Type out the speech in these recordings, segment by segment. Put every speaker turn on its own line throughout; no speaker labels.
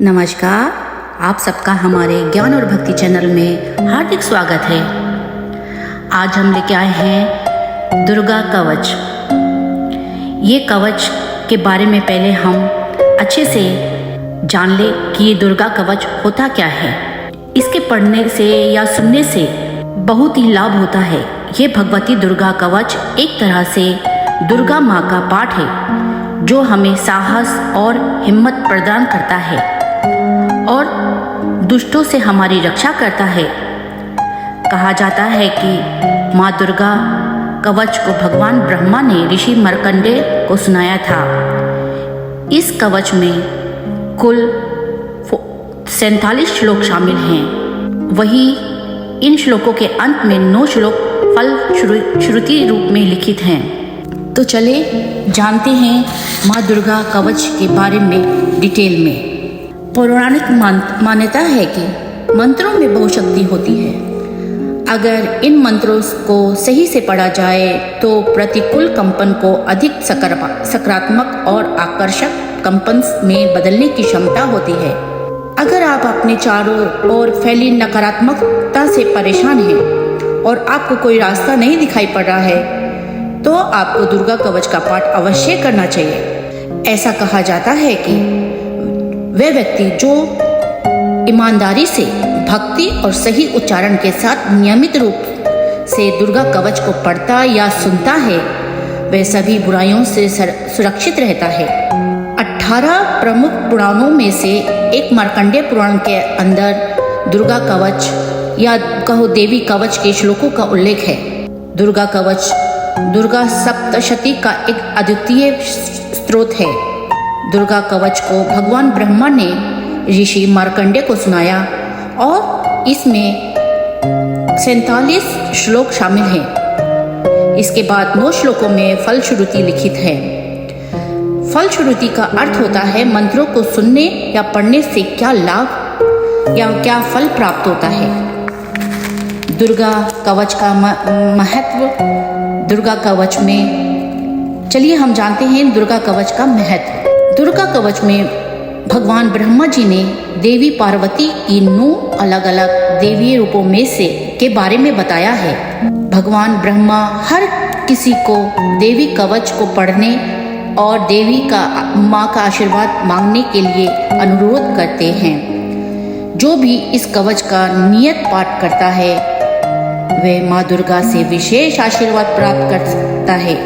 नमस्कार, आप सबका हमारे ज्ञान और भक्ति चैनल में हार्दिक स्वागत है। आज हम लेके आए हैं दुर्गा कवच। ये कवच के बारे में पहले हम अच्छे से जान ले कि ये दुर्गा कवच होता क्या है। इसके पढ़ने से या सुनने से बहुत ही लाभ होता है। ये भगवती दुर्गा कवच एक तरह से दुर्गा माँ का पाठ है जो हमें साहस और हिम्मत प्रदान करता है और दुष्टों से हमारी रक्षा करता है। कहा जाता है कि माँ दुर्गा कवच को भगवान ब्रह्मा ने ऋषि मार्कंडेय को सुनाया था। इस कवच में कुल 47 श्लोक शामिल हैं। वही इन श्लोकों के अंत में 9 श्लोक फल श्रुति रूप में लिखित हैं। तो चले जानते हैं माँ दुर्गा कवच के बारे में डिटेल में। पौराणिक मान्यता है कि मंत्रों में बहुशक्ति होती है। अगर इन मंत्रों को सही से पढ़ा जाए तो प्रतिकूल कंपन को अधिक सकारात्मक और आकर्षक कंपन में बदलने की क्षमता होती है। अगर आप अपने चारों ओर फैली नकारात्मकता से परेशान हैं और आपको कोई रास्ता नहीं दिखाई पड़ रहा है तो आपको दुर्गा कवच का पाठ अवश्य करना चाहिए। ऐसा कहा जाता है कि वह व्यक्ति जो ईमानदारी से भक्ति और सही उच्चारण के साथ नियमित रूप से दुर्गा कवच को पढ़ता या सुनता है वह सभी बुराइयों से सुरक्षित रहता है। 18 प्रमुख पुराणों में से एक मार्कंडेय पुराण के अंदर दुर्गा कवच या कहो देवी कवच के श्लोकों का उल्लेख है। दुर्गा कवच दुर्गा सप्तशती का एक अद्वितीय स्रोत है। दुर्गा कवच को भगवान ब्रह्मा ने ऋषि मार्कंडेय को सुनाया और इसमें 47 श्लोक शामिल हैं। इसके बाद 9 श्लोकों में फल श्रुति लिखित है। फल श्रुति का अर्थ होता है मंत्रों को सुनने या पढ़ने से क्या लाभ या क्या फल प्राप्त होता है। दुर्गा कवच का महत्व। दुर्गा कवच में चलिए हम जानते हैं दुर्गा कवच का महत्व। दुर्गा कवच में भगवान ब्रह्मा जी ने देवी पार्वती की 9 अलग अलग देवीय रूपों में से के बारे में बताया है। भगवान ब्रह्मा हर किसी को देवी कवच को पढ़ने और देवी का माँ का आशीर्वाद मांगने के लिए अनुरोध करते हैं। जो भी इस कवच का नियत पाठ करता है वह माँ दुर्गा से विशेष आशीर्वाद प्राप्त कर सकता है।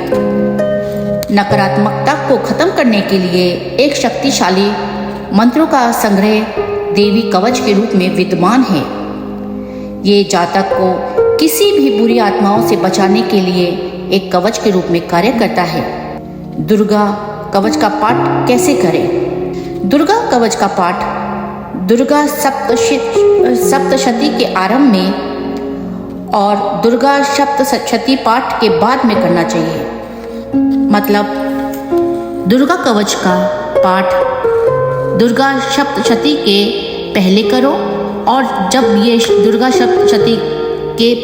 नकारात्मकता को खत्म करने के लिए एक शक्तिशाली मंत्रों का संग्रह देवी कवच के रूप में विद्यमान है। ये जातक को किसी भी बुरी आत्माओं से बचाने के लिए एक कवच के रूप में कार्य करता है। दुर्गा कवच का पाठ कैसे करें? दुर्गा कवच का पाठ दुर्गा सप्तशती के आरंभ में और दुर्गा सप्तशती पाठ के बाद में करना चाहिए। मतलब दुर्गा कवच का पाठ दुर्गा सप्तशती के पहले करो और जब ये दुर्गा सप्तशती के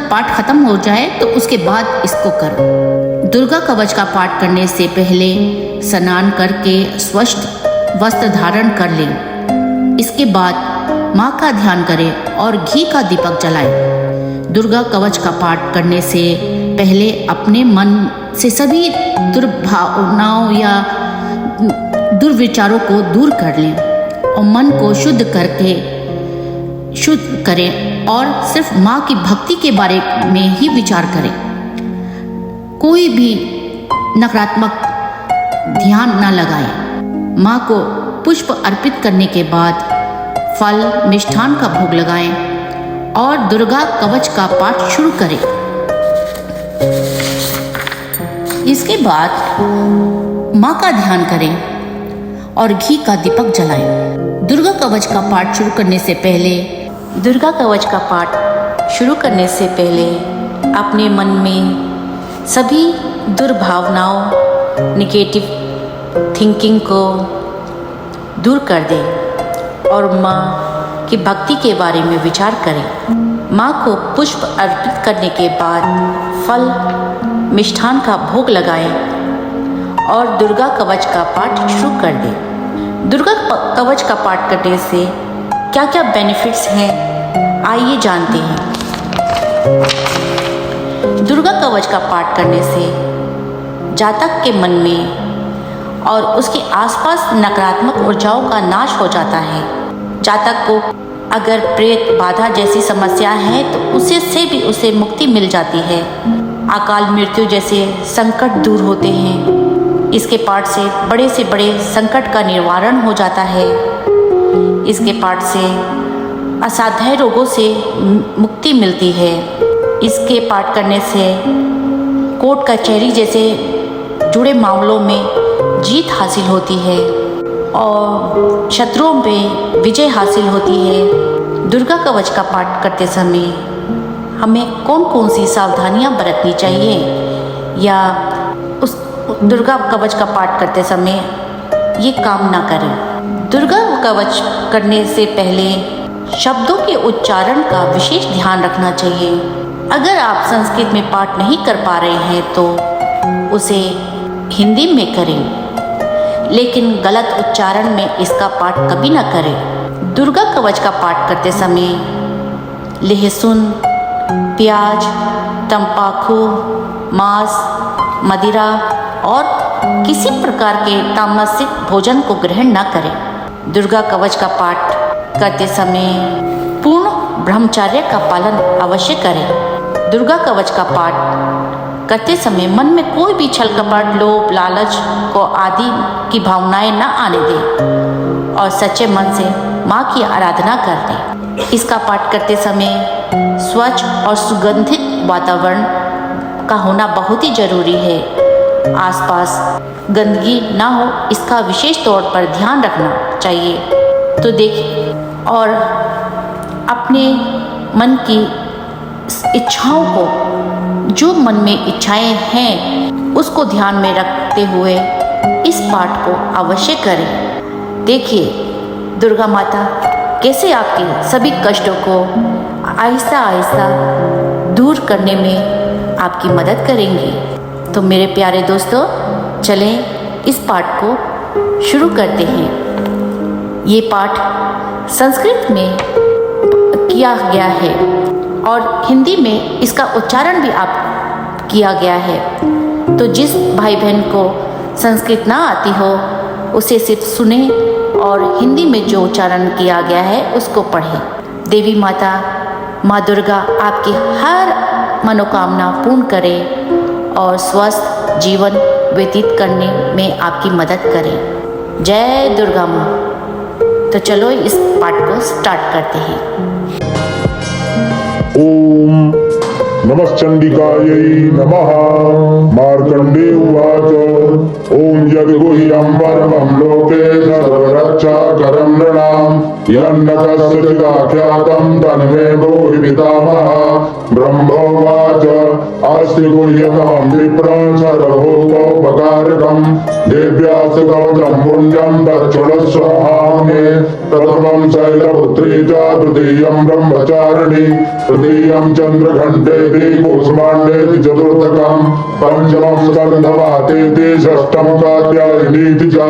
पाठ खत्म हो जाए तो उसके बाद इसको करो। दुर्गा कवच का पाठ करने से पहले स्नान करके स्वच्छ वस्त्र धारण कर लें। इसके बाद माँ का ध्यान करें और घी का दीपक जलाएं। दुर्गा कवच का पाठ करने से पहले अपने मन से सभी दुर्भावनाओं या दुर्विचारों को दूर कर लें और मन को शुद्ध करें और सिर्फ माँ की भक्ति के बारे में ही विचार करें। कोई भी नकारात्मक ध्यान न लगाएं। माँ को पुष्प अर्पित करने के बाद फल मिष्ठान का भोग लगाएं और दुर्गा कवच का पाठ शुरू करें। इसके बाद माँ का ध्यान करें और घी का दीपक जलाएं। दुर्गा कवच का पाठ शुरू करने से पहले अपने मन में सभी दुर्भावनाओं नेगेटिव थिंकिंग को दूर कर दें और माँ की भक्ति के बारे में विचार करें। माँ को पुष्प अर्पित करने के बाद फल मिष्ठान का भोग लगाएं और दुर्गा कवच का पाठ शुरू कर दें। दुर्गा कवच का पाठ करने से क्या क्या बेनिफिट्स हैं, आइए जानते हैं। दुर्गा कवच का पाठ करने से जातक के मन में और उसके आसपास नकारात्मक ऊर्जाओं का नाश हो जाता है। जातक को अगर प्रेत बाधा जैसी समस्या है तो उसे से भी उसे मुक्ति मिल जाती है। अकाल मृत्यु जैसे संकट दूर होते हैं। इसके पाठ से बड़े संकट का निवारण हो जाता है। इसके पाठ से असाध्य रोगों से मुक्ति मिलती है। इसके पाठ करने से कोर्ट कचहरी जैसे जुड़े मामलों में जीत हासिल होती है और शत्रुओं पे विजय हासिल होती है। दुर्गा कवच का पाठ करते समय हमें कौन कौन सी सावधानियां बरतनी चाहिए या उस दुर्गा कवच का पाठ करते समय ये काम ना करें। दुर्गा कवच करने से पहले शब्दों के उच्चारण का विशेष ध्यान रखना चाहिए। अगर आप संस्कृत में पाठ नहीं कर पा रहे हैं तो उसे हिंदी में करें, लेकिन गलत उच्चारण में इसका पाठ कभी ना करें। दुर्गा कवच का पाठ करते समय लहसुन, प्याज, तंबाकू, मांस, मदिरा और किसी प्रकार के तामसिक भोजन को ग्रहण न करें। दुर्गा कवच का पाठ करते समय पूर्ण ब्रह्मचर्य का पालन अवश्य करें। दुर्गा कवच का पाठ करते समय मन में कोई भी छल कपट, लोभ, लालच को आदि की भावनाएं न आने दें और सच्चे मन से माँ की आराधना कर दें। इसका पाठ करते समय स्वच्छ और सुगंधित वातावरण का होना बहुत ही जरूरी है। आसपास गंदगी ना हो, इसका विशेष तौर पर ध्यान रखना चाहिए। तो देखिए, और अपने मन की इच्छाओं को, जो मन में इच्छाएं हैं उसको ध्यान में रखते हुए इस पाठ को अवश्य करें। देखिए दुर्गा माता कैसे आपके सभी कष्टों को आहिस्ता आहिस्ता दूर करने में आपकी मदद करेंगी। तो मेरे प्यारे दोस्तों, चलें इस पाठ को शुरू करते हैं। ये पाठ संस्कृत में किया गया है और हिंदी में इसका उच्चारण भी आप किया गया है। तो जिस भाई बहन को संस्कृत ना आती हो उसे सिर्फ सुने और हिंदी में जो उच्चारण किया गया है उसको पढ़ें। देवी माता माँ दुर्गा आपकी हर मनोकामना पूर्ण करे और स्वस्थ जीवन व्यतीत करने में आपकी मदद करें। जय दुर्गा माँ। तो चलो इस पाठ को स्टार्ट करते हैं।
ओम नमश्चंडिकायै नमः। मार्कंडेय उवाच ओम यद्गुह्यं परमं लोके सर्वरक्षाकरं नृणां यन्न कस्यचिदाख्यातं तन्मे ब्रूहि पितामहः। ब्रह्मोवाच अस्ति गुह्यतमं विप्रं सर्वभूतोपकारकं देव्यास कवचं पुण्यं तच्छृणुस्वहामे। प्रथमं शैलपुत्री च तृतीयं ब्रह्मचारिणी तृतीयं चन्द्रघण्टेति कूष्माण्डेति चतुर्थकं पंचमं स्कन्धमातेति षष्ठं कात्यायनीति च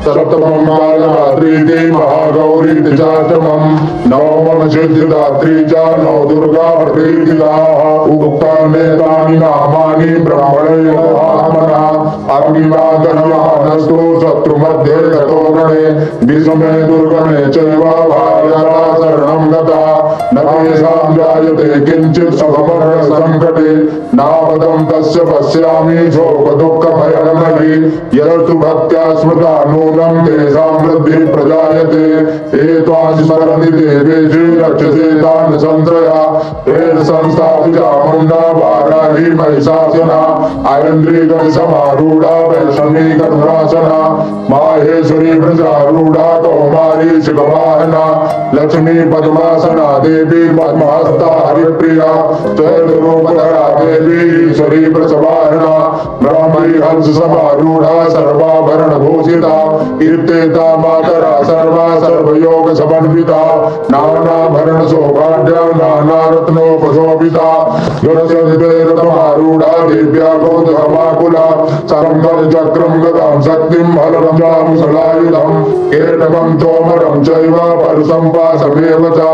सप्तमं कालरात्रीति महागौरीति चाष्टमं नवमं सिद्धिदात्री च नवदुर्गा प्रतिष्ठिताः। उक्तान्येतानि नामानि ब्रह्मणे महात्मना अग्निवादनमानस्तु शत्रुमध्ये गतो गणे विषमे दुर्गमे चैव भार्यया शरणं गता न तेषां जायते किञ्चित् सुखमर्ण संकटे नापदं तस्य पश्यामि शोकदुःखभयमहि यदस्तु भक्त्या स्मृता नूनं तेषां वृद्धिः प्रजायते। ये त्वां स्मरन्ति देवेषु रक्षसे तान् संश्रया तेन संस्थापिता मुण्डा वाराही महिषासुना ऐन्द्रियगणसमारूढा वैष्णवी गरुडासना माहेश्वरी वृषारूढा कौमारी शिखवाहना लक्ष्मी पद्मासना देवी पद्महस्ता हरिप्रिया त्रैलोक्यधरा देवी ईश्वरी वृषवाहना शाम्भी हंस समारूढ़ा सर्वाभरण भूषिता कीर्तिता मातरा सर्वा सर्वयोग समन्विता नानाभरण सौभाग्य नाना रत्नोपशोभिता रथमारूढ़ा दिव्या गोधमाकुला संगम चक्रम गदां शक्तिं हलरं सलायुधं केटकं तोमरं चैव परशं पाशमेव च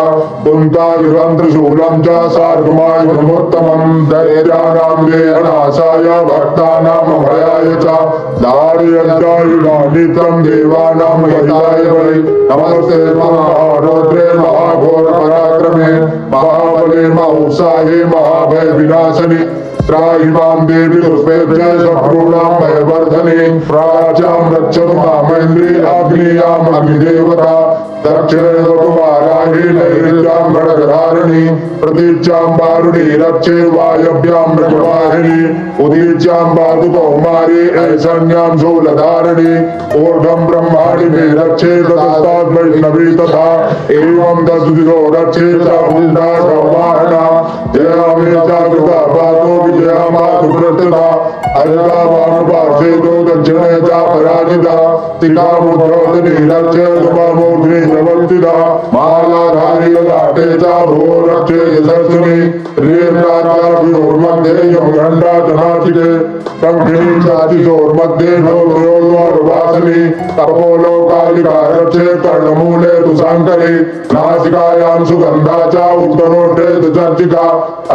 कुन्तायुधं त्रिशूलं च सार्धमायुधमुत्तमं दैत्यानां देहनाशाय भक्तानां अभयाय च दार्यन्तायुधानित्यं देवानां हिताय वै नमस्ते महारौद्रे महाघोर पराक्रमे महाबले महोत्साहे महाभय विनाशनि त्राहिमां देवी दुष्पेभ्य सम्पूर्णां भयवर्धने प्राच्यां रक्षतु मामेन्द्री अग्नियाम् अग्निदेवता दक्षिणे कुमाराहि नैऋत्यां खड्गधारिणी प्रतीच्यां वारुणी रक्षे वायव्यां मृगवाहिनी उदीच्यां पातु कौमारी ऐशान्यां शूलधारिणी ऊर्ध्वं ब्रह्माणि मे रक्षे ततस्तात् वैष्णवी तथा एवं दशदिशो रक्षे चामुण्डा गौवाहना जया मे जागृता पातो विजया मातु प्रथिता अजरावानुपासेतो दक्षिणे च पराजिता तिकामुद्रोधनी रक्षे सुममूर्ध्नि प्रवर्तिता मालाधारी लाटे च भो रक्षे यशस्विनी मध्ये यं गण्डा धनाचिके कंठिनी चातिशोर्मध्ये नवयोर्वासिनी तपोलो कालिका रक्षे कर्णमूले तुषाङ्करे नासिकायां सुगन्धा च उत्तरोष्ठे चर्चिका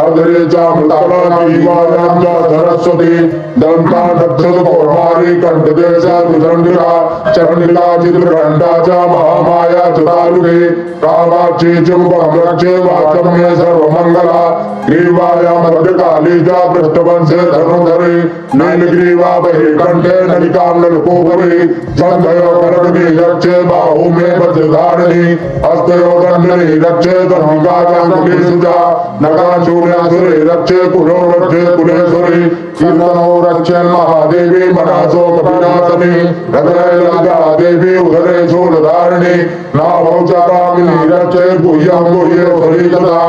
अधरे च मृतला जीवायां च सरस्वती दन्ता रक्षतु कौमारी कंठदे च तुचण्डिका चण्डिका चित्रघण्टा च महामाया च तालुके कामाक्षी चुम्बकं रक्षे वाचं मे सर्वमङ्गला ग्रीवायां मध्यकाली च पृष्ठवंशे धनुर्धरे नीलग्रीवा बहि कंठे नलिकां नलकोपरि जन्धयो करगनि रक्षे बाहु मे वज्रधारिणी हस्तयो दण्डनि रक्षे धनुकायां सुजा नगाचूर्यासुरे रक्षे कुलो रक्षे कुलेश्वरी कीर्तनो रक्षे महादेवी मनासो कपिनाशनी हृदयललिता देवी उदरे शूलधारिणी नाभौ च कामिनी रक्षे गुह्यं गुह्येश्वरी तथा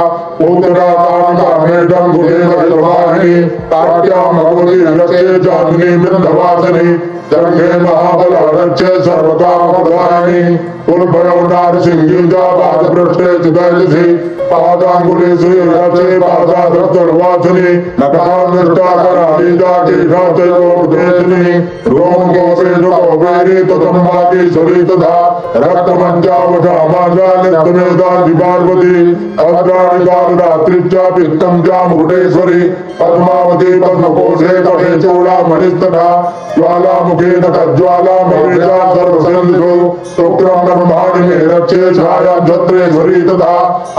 उत्तराकाण्डा मेढं गुहे वज्रवाहिनी काट्यां भगवती रक्षे चांदनी मृदवासिनी जंघे महाबल रक्षे सर्वकामप्रदायिनी कुलभयो नारसिंही च पादपृष्ठे च दैलसी पादांगुलेषु रक्षे पादाधत्तर्वासिनी नखान्निष्ठाकराली च केशाचयोपदेशिनी रोमकोपेशुकोपेरी ततम्बाकेश्वरी तथा रक्तमञ्चावधामाजालिप्तमेधाधिपार्वती अग्राणिकालरात्रि च पित्तं च मुकुटेश्वरी पद्मावती पद्मकोशे कटे चूडामणिस्तथा ज्वालामुखेन तज्ज्वालामवेशा सर्वसन्निधौ शुक्रं ब्रह्माणि मे रक्षे छायां छत्रेश्वरी तथा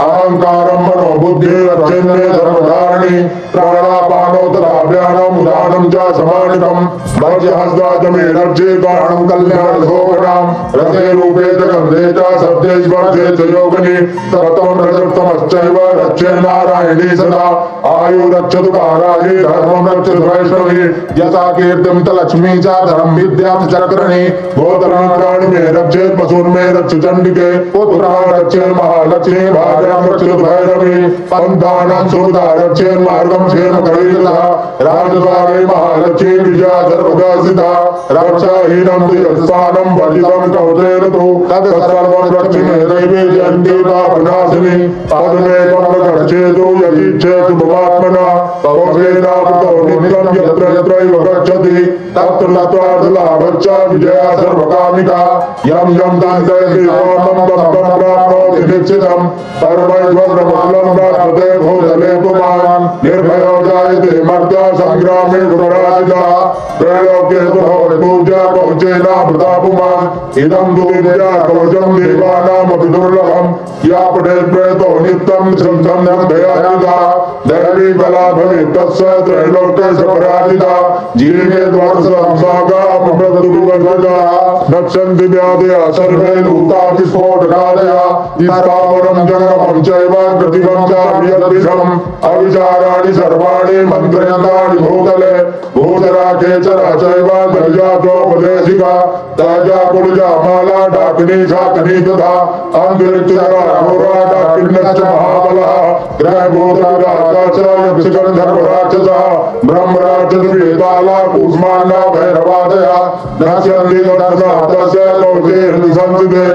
अहंकारं मनोबुद्धि रक्षेन्मे सर्वधारिणी प्राणापानो तथा व्यानम् उदानं च समानिकं वज्रहस्ता च मे रक्षे कारणं कल्याणशोभनां रथे रूपे च गन्धे च सत्ये स्पर्शे च योगिनी तत्त्वं रजस्तमश्चैव रक्षे नारायणी सदा आयु रक्षतु काराहि धर्मं रक्षतु वैष्णवी यथा कीर्तिं च लक्ष्मी च धर्म विद्यां चक्रणी गोत्राणि मे रक्षे पशून् रक्ष चण्डिके पुत्रां रक्षे महालक्ष्मी भार्यां रक्षतु भैरवी पन्थानां सुहृदा रक्षे मार्गं क्षेमकरी तथा राजद्वारे महालक्ष्मी विजया सर्वदा स्थिता रक्षाहीनं तु यत्स्थानं वर्जितं कवचेन तु तत्सर्वं रक्ष मे दैवी जयन्ती पापनाशिनी पद्मेकं रक्षेतु यदीच्छेतु ममात्मना पवसेनावृतो नित्यं यत्र यत्रैव गच्छति तत्र तत्त्वार्थलाभश्च विजया सर्वकामिका यं यं दन्तयति सोमं तं प्राप्नोति निश्चितं परमैश्वर्यमखिलं प्राप्यते भूतले पुमान् निर्भयो जायते मर्त्या संग्रामे गुणराजिता त्रैलोक्ये तु भवति पूज्या कवचेनामृता पुमान् इदं तु विद्या कवचं देवानामपि दुर्लभं या पठेत् प्रेतो नित्यं संसन्नद्धयाजिता दैवी बला भवेत् तस्य त्रैलोक्ये स पराजिता जीवेत् वर्षं सागामृतु विवर्धिता नक्षन्ति व्याधयः सर्वे दूता विस्फोटकादयः स्थावरं जंगमं चैव कृत्रिमं च वियद्विषम् अविचाराणि सर्वाणि मन्त्रयन्तानि भूतले भूतराखे चरा चैव त्रयजातोपदेशि शिखा ताजा पुरजा माला डाकिनी शाकनी तथा अंतरिक्ष घोरा डाकिन्नश्च महाबलः ग्रह गोत्रविराज यक्षगंधर्व राक्षसः ब्रह्मराक्षस वेताला कूष्मांडा भैरवादया नश्यन्ति तस्य लोके संसिदे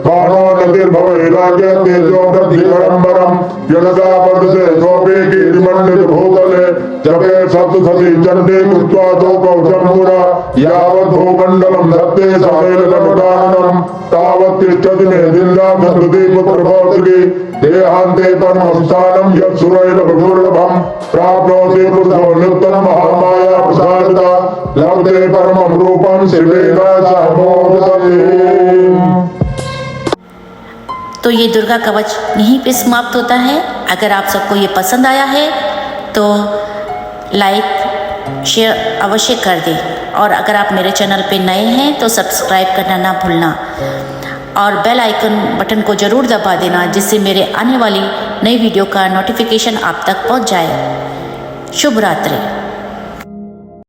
बाणो नतिर्भवैराग्य तेजो प्रतिकरम्बरम् यदा वर्धते सोपे कीर्तिमण्डित भूतले जपे सप्तशती चण्डे कृत्वा तो कौशम्पुरा यावत् भूमण्डलं धत्ते समेलनमदानम् तावत् तिष्ठति मे दिल्लां सन्तदीप प्रभोतृकी देहान्ते परमस्थानं यत्सुरैर्भुर्लभम् प्राप्नोति पुरुषो नित्यं महामाया प्रसादिता लभते परमं रूपं शिवेन सह मोदते।
तो ये दुर्गा कवच यहीं पे समाप्त होता है। अगर आप सबको ये पसंद आया है तो लाइक शेयर अवश्य कर दें, और अगर आप मेरे चैनल पे नए हैं तो सब्सक्राइब करना ना भूलना, और बेल आइकन बटन को ज़रूर दबा देना, जिससे मेरे आने वाली नई वीडियो का नोटिफिकेशन आप तक पहुंच जाए। शुभ रात्रि।